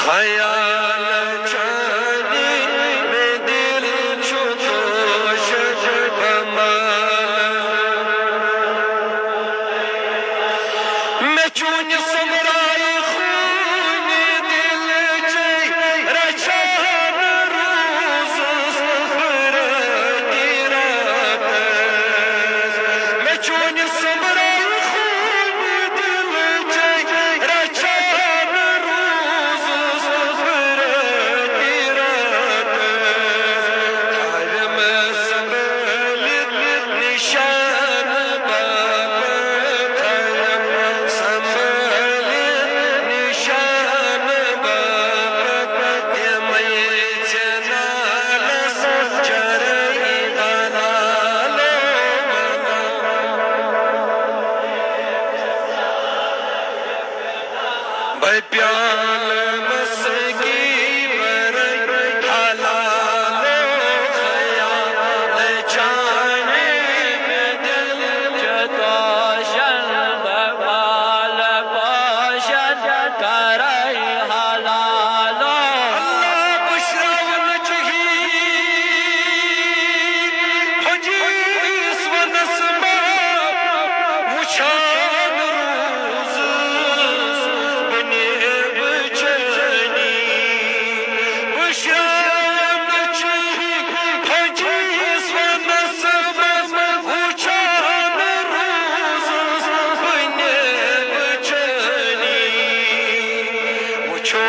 खयाल चांदी में दिल छुतोश बमाल मैं चून समराई खून दिल चई रचान रोज बरती रात मैं चून समराई खून दिल चई रचान रोज बरती रात थार में संभलित निशान बाप थार संभलित निशान बाप ये मैं चनालस चरई हलालो भाई प्याल मस्की बरई हलालो खयाल चांदी में दिल चतोशन बवाल पोषण करई हलालो अल्लाह बुशरावन जहीर फजीस व नस्मा वुछान रोज बने बचनी बुशरावन जहीर फजीस व नस्मा वुछान रोज बने बचनी वुछो